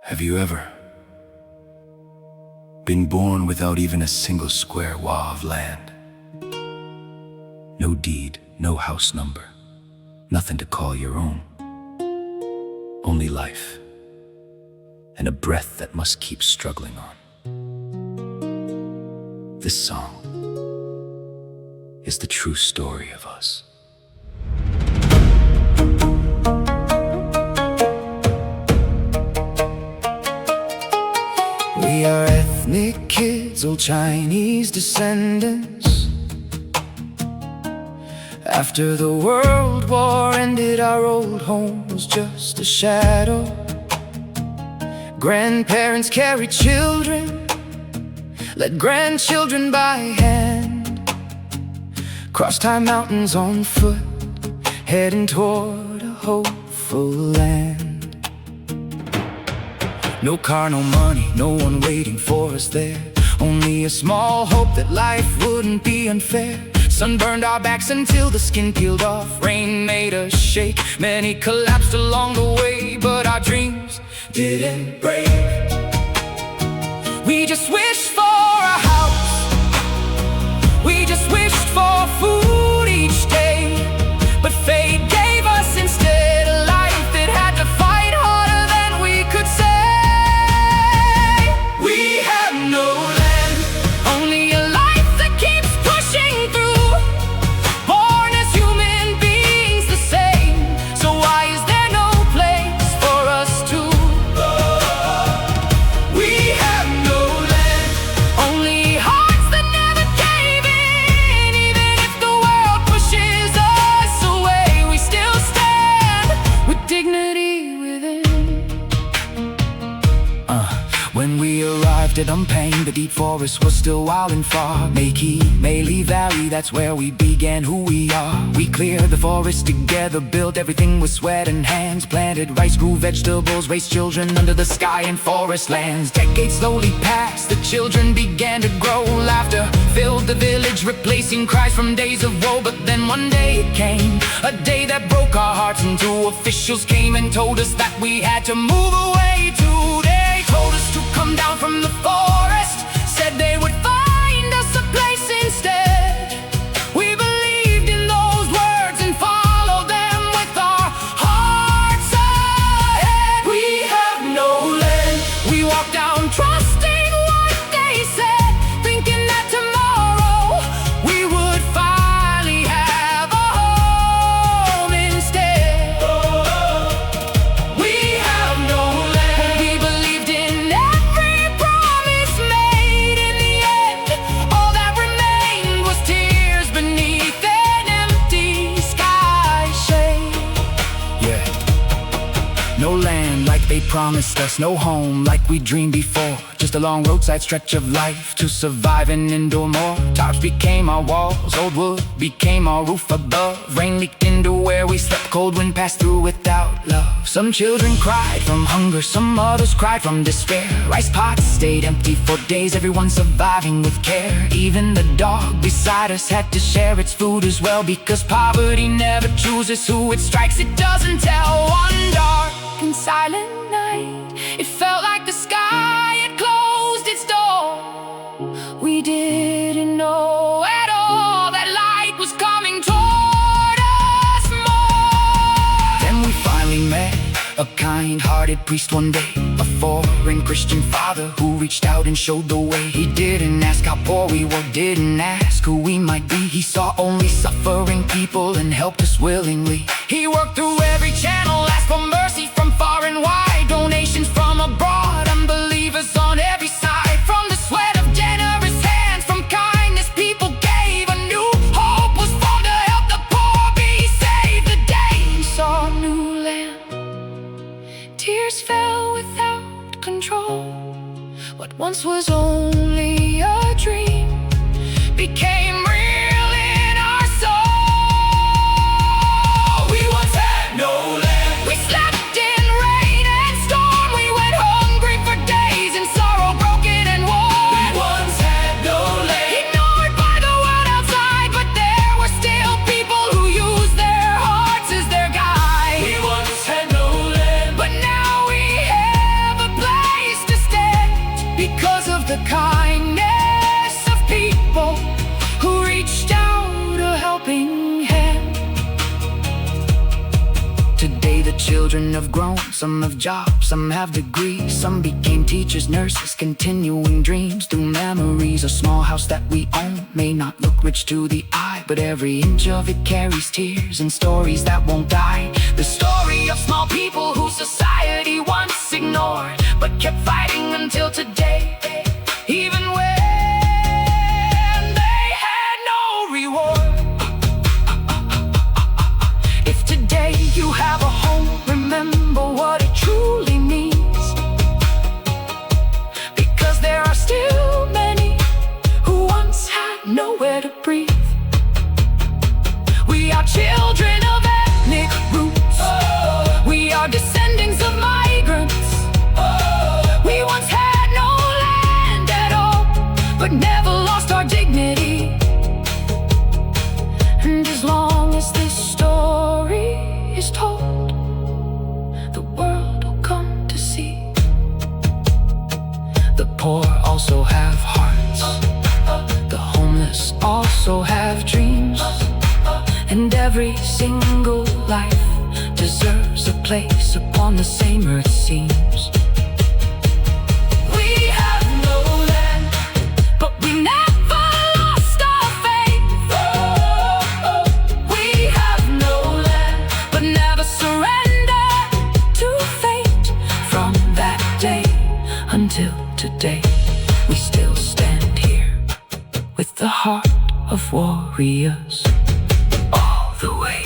Have you ever been born without even a single square wa of land? No deed, no house number, nothing to call your own. Only life, and a breath that must keep struggling on. This song is the true story of us. We are ethnic kids, old Chinese descendants. After the World War ended, our old home was just a shadow. Grandparents carried children, led grandchildren by hand, crossed high mountains on foot, heading toward a hopeful land. No car, no money, no one waiting for us there. Only a small hope that life wouldn't be unfair. Sun burned our backs until the skin peeled off. Rain made us shake, many collapsed along the way, but our dreams didn't break. We just wished for a house, we just wished for food each day, but fate gave us instead a life that had to fight harder than we could say. We have no land, only a life that keeps pushing through. Born as human beings the same, so why is there no place for us to go? We have no land, only hearts that never cave in. Even if the world pushes us away, we still stand with dignity within. When we arrived at Umpain, the deep forest was still wild and far. Meili Valley, that's where we began who we are. We cleared the forest together, built everything with sweat and hands. Planted rice, grew vegetables, raised children under the sky in forest lands. Decades slowly passed, the children began to grow. Laughter filled the village, replacing cries from days of woe. But then one day it came, a day that broke our hearts. And two officials came and told us that we had to move away today. Told us to come down from the forest, said they would find us a place instead. We believed in those words and followed them with our hearts ahead. We have no land, we walk down trusting what they said, thinking that tomorrow we would finally have a home instead. We have no land, we believed in every promise made. In the end, all that remained was tears beneath an empty sky shade. Yeah, no land like they promised us, no home like we dreamed before. Just a long roadside stretch of life to survive and endure more. Tops became our walls, old wood became our roof above. Rain leaked into where we slept, cold wind passed through without love. Some children cried from hunger, some others cried from despair. Rice pots stayed empty for days, everyone surviving with care. Even the dog beside us had to share its food as well, because poverty never chooses who it strikes, it doesn't tell. One dark and silent night, it felt like the sky had closed its door. We didn't know at all that light was coming toward us more. Then we finally met a kind-hearted priest one day, a foreign Christian father who reached out and showed the way. He didn't ask how poor we were, didn't ask who we might be. He saw only suffering people and helped us willingly. He worked through every channel, asked for mercy from far and wide, donations from abroad, unbelievers on every side. From the sweat of generous hands, from kindness people gave, a new hope was formed to help the poor be saved. The day we saw a new land, tears fell without control. What once was only a dream became real in our soul. We once had no land, we slept in rain and storm. We went hungry for days, in sorrow, broken and worn. We once had no land, ignored by the world outside, but there were still people who used their hearts as their guide. We once had no land, but now we have a plan. have grown, some have jobs, some have degrees. Some became teachers, nurses, continuing dreams through memories. A small house that we own may not look rich to the eye, but every inch of it carries tears and stories that won't die. The story of small people who society once ignored, but kept fighting until today. Even when they had no reward. If today you have a home, remember what it truly means. Because there are still many who once had nowhere to breathe. We are children of ethnic roots. We are descendants of migrants. We once had no land at all, but never lost our dignity. And as long as this story is told, the world will come to see. The poor also have hearts. The homeless also have dreams. And every single life deserves a place upon the same earth seems. We have no land, but we never lost our faith. We have no land, but never surrendered to fate. From that day until today, we still stand here with the heart of warriors all the way.